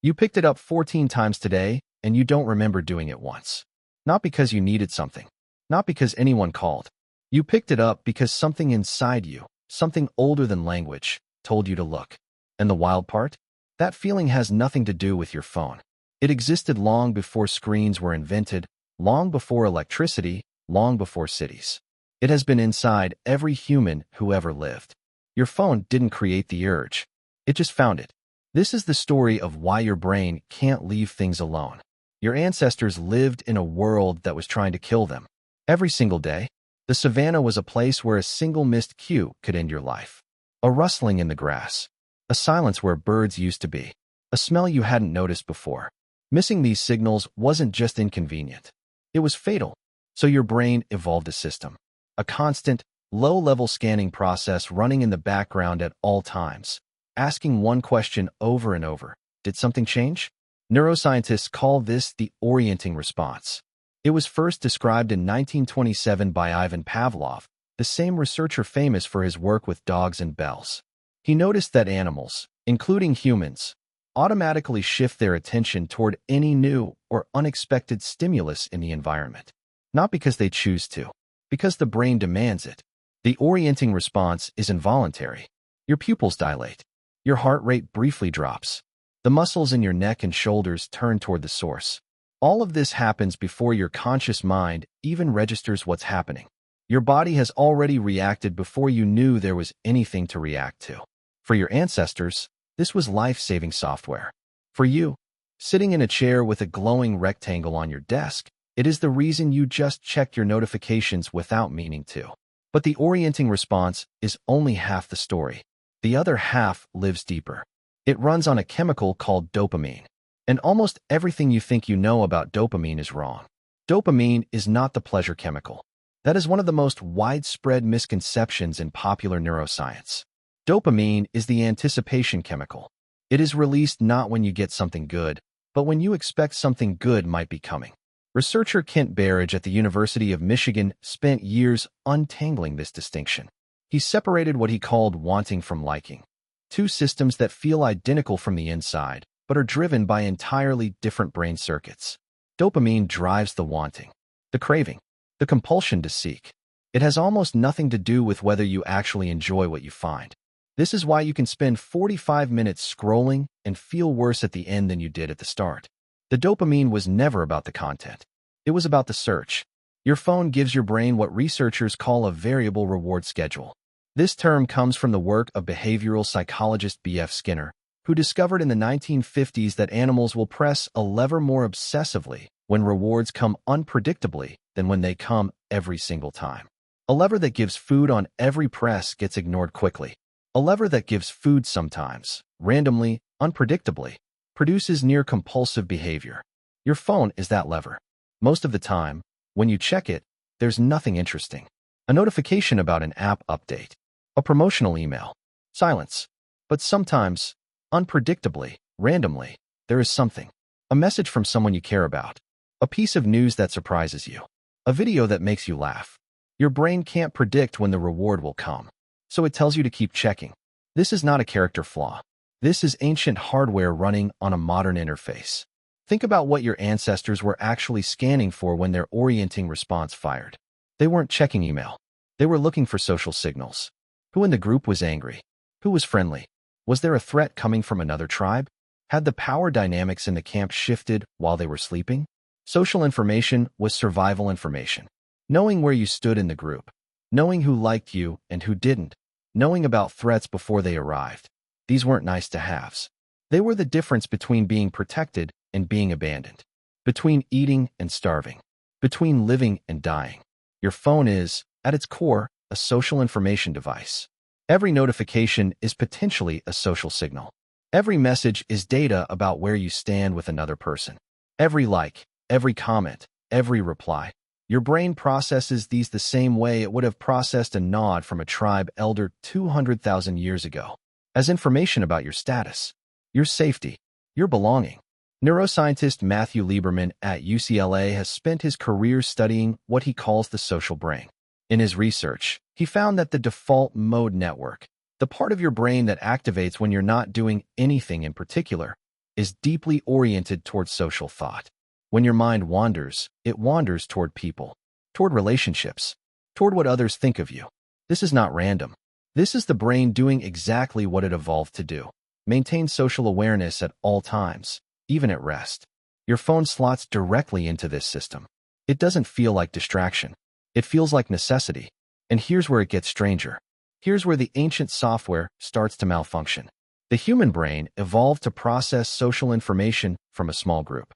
You picked it up 14 times today, and you don't remember doing it once. Not because you needed something. Not because anyone called. You picked it up because something inside you, something older than language, told you to look. And the wild part? That feeling has nothing to do with your phone. It existed long before screens were invented, long before electricity, long before cities. It has been inside every human who ever lived. Your phone didn't create the urge. It just found it. This is the story of why your brain can't leave things alone. Your ancestors lived in a world that was trying to kill them. Every single day, the savannah was a place where a single missed cue could end your life. A rustling in the grass. A silence where birds used to be. A smell you hadn't noticed before. Missing these signals wasn't just inconvenient. It was fatal. So your brain evolved a system. A constant, low-level scanning process running in the background at all times, asking one question over and over. Did something change? Neuroscientists call this the orienting response. It was first described in 1927 by Ivan Pavlov, the same researcher famous for his work with dogs and bells. He noticed that animals, including humans, automatically shift their attention toward any new or unexpected stimulus in the environment. Not because they choose to, because the brain demands it. The orienting response is involuntary. Your pupils dilate. Your heart rate briefly drops. The muscles in your neck and shoulders turn toward the source. All of this happens before your conscious mind even registers what's happening. Your body has already reacted before you knew there was anything to react to. For your ancestors, this was life-saving software. For you, sitting in a chair with a glowing rectangle on your desk, it is the reason you just checked your notifications without meaning to. But the orienting response is only half the story. The other half lives deeper. It runs on a chemical called dopamine. And almost everything you think you know about dopamine is wrong. Dopamine is not the pleasure chemical. That is one of the most widespread misconceptions in popular neuroscience. Dopamine is the anticipation chemical. It is released not when you get something good, but when you expect something good might be coming. Researcher Kent Berridge at the University of Michigan spent years untangling this distinction. He separated what he called wanting from liking, two systems that feel identical from the inside, but are driven by entirely different brain circuits. Dopamine drives the wanting, the craving, the compulsion to seek. It has almost nothing to do with whether you actually enjoy what you find. This is why you can spend 45 minutes scrolling and feel worse at the end than you did at the start. The dopamine was never about the content. It was about the search. Your phone gives your brain what researchers call a variable reward schedule. This term comes from the work of behavioral psychologist B.F. Skinner, who discovered in the 1950s that animals will press a lever more obsessively when rewards come unpredictably than when they come every single time. A lever that gives food on every press gets ignored quickly. A lever that gives food sometimes, randomly, unpredictably, produces near-compulsive behavior. Your phone is that lever. Most of the time, when you check it, there's nothing interesting. A notification about an app update. A promotional email. Silence. But sometimes, unpredictably, randomly, there is something. A message from someone you care about. A piece of news that surprises you. A video that makes you laugh. Your brain can't predict when the reward will come, so it tells you to keep checking. This is not a character flaw. This is ancient hardware running on a modern interface. Think about what your ancestors were actually scanning for when their orienting response fired. They weren't checking email. They were looking for social signals. Who in the group was angry? Who was friendly? Was there a threat coming from another tribe? Had the power dynamics in the camp shifted while they were sleeping? Social information was survival information. Knowing where you stood in the group. Knowing who liked you and who didn't. Knowing about threats before they arrived. These weren't nice-to-haves. They were the difference between being protected and being abandoned. Between eating and starving. Between living and dying. Your phone is, at its core, a social information device. Every notification is potentially a social signal. Every message is data about where you stand with another person. Every like, every comment, every reply. Your brain processes these the same way it would have processed a nod from a tribe elder 200,000 years ago, as information about your status, your safety, your belonging. Neuroscientist Matthew Lieberman at UCLA has spent his career studying what he calls the social brain. In his research, he found that the default mode network, the part of your brain that activates when you're not doing anything in particular, is deeply oriented toward social thought. When your mind wanders, it wanders toward people, toward relationships, toward what others think of you. This is not random. This is the brain doing exactly what it evolved to do. Maintain social awareness at all times, even at rest. Your phone slots directly into this system. It doesn't feel like distraction. It feels like necessity. And here's where it gets stranger. Here's where the ancient software starts to malfunction. The human brain evolved to process social information from a small group,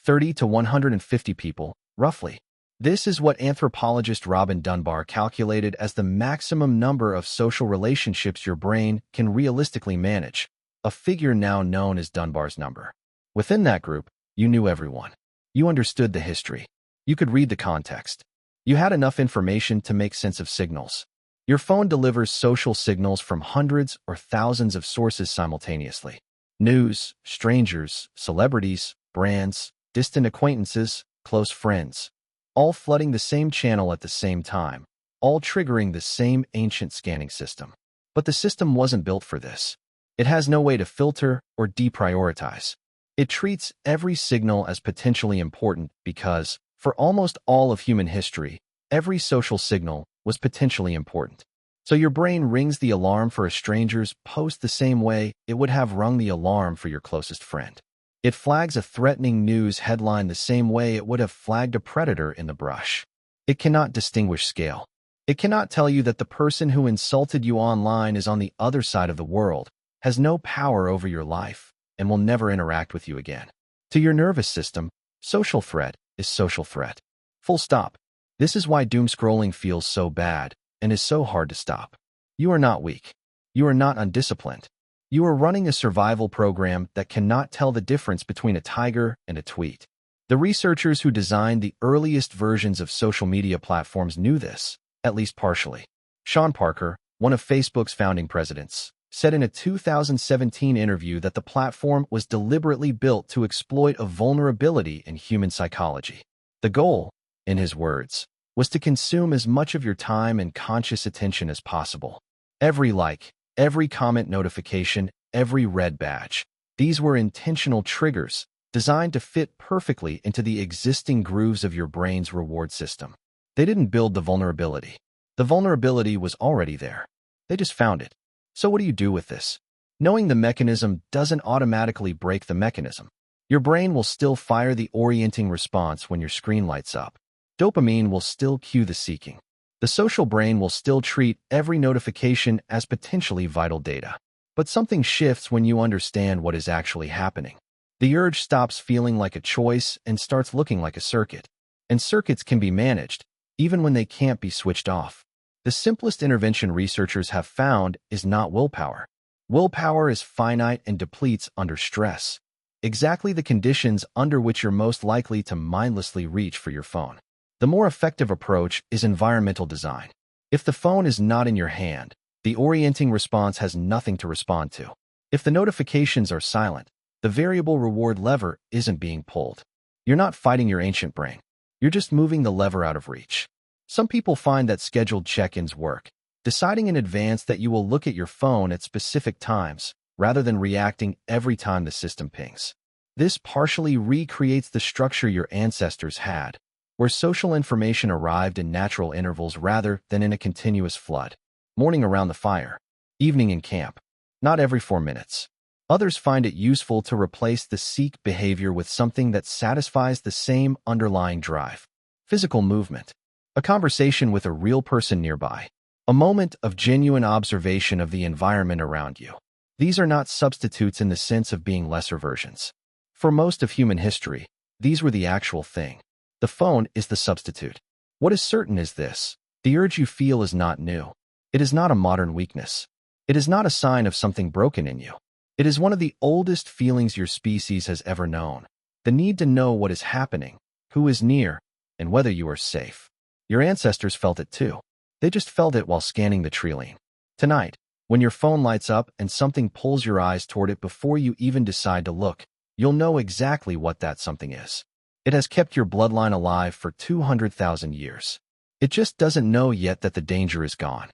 30 to 150 people, roughly. This is what anthropologist Robin Dunbar calculated as the maximum number of social relationships your brain can realistically manage, a figure now known as Dunbar's number. Within that group, you knew everyone. You understood the history. You could read the context. You had enough information to make sense of signals. Your phone delivers social signals from hundreds or thousands of sources simultaneously. News, strangers, celebrities, brands, distant acquaintances, close friends, all flooding the same channel at the same time, all triggering the same ancient scanning system. But the system wasn't built for this. It has no way to filter or deprioritize. It treats every signal as potentially important because, for almost all of human history, every social signal was potentially important. So your brain rings the alarm for a stranger's post the same way it would have rung the alarm for your closest friend. It flags a threatening news headline the same way it would have flagged a predator in the brush. It cannot distinguish scale. It cannot tell you that the person who insulted you online is on the other side of the world, has no power over your life, and will never interact with you again. To your nervous system, social threat is social threat. Full stop. This is why doom scrolling feels so bad and is so hard to stop. You are not weak. You are not undisciplined. You are running a survival program that cannot tell the difference between a tiger and a tweet. The researchers who designed the earliest versions of social media platforms knew this, at least partially. Sean Parker, one of Facebook's founding presidents, said in a 2017 interview that the platform was deliberately built to exploit a vulnerability in human psychology. The goal, in his words, was to consume as much of your time and conscious attention as possible. Every like, every comment notification, every red badge. These were intentional triggers designed to fit perfectly into the existing grooves of your brain's reward system. They didn't build the vulnerability. The vulnerability was already there. They just found it. So what do you do with this? Knowing the mechanism doesn't automatically break the mechanism. Your brain will still fire the orienting response when your screen lights up. Dopamine will still cue the seeking. The social brain will still treat every notification as potentially vital data. But something shifts when you understand what is actually happening. The urge stops feeling like a choice and starts looking like a circuit. And circuits can be managed, even when they can't be switched off. The simplest intervention researchers have found is not willpower. Willpower is finite and depletes under stress. Exactly the conditions under which you're most likely to mindlessly reach for your phone. The more effective approach is environmental design. If the phone is not in your hand, the orienting response has nothing to respond to. If the notifications are silent, the variable reward lever isn't being pulled. You're not fighting your ancient brain. You're just moving the lever out of reach. Some people find that scheduled check-ins work, deciding in advance that you will look at your phone at specific times, rather than reacting every time the system pings. This partially recreates the structure your ancestors had, where social information arrived in natural intervals rather than in a continuous flood. Morning around the fire, evening in camp, not every 4 minutes. Others find it useful to replace the seek behavior with something that satisfies the same underlying drive. Physical movement, a conversation with a real person nearby, a moment of genuine observation of the environment around you. These are not substitutes in the sense of being lesser versions. For most of human history, these were the actual thing. The phone is the substitute. What is certain is this: the urge you feel is not new. It is not a modern weakness. It is not a sign of something broken in you. It is one of the oldest feelings your species has ever known. The need to know what is happening, who is near, and whether you are safe. Your ancestors felt it too. They just felt it while scanning the tree. Tonight, when your phone lights up and something pulls your eyes toward it before you even decide to look, you'll know exactly what that something is. It has kept your bloodline alive for 200,000 years. It just doesn't know yet that the danger is gone.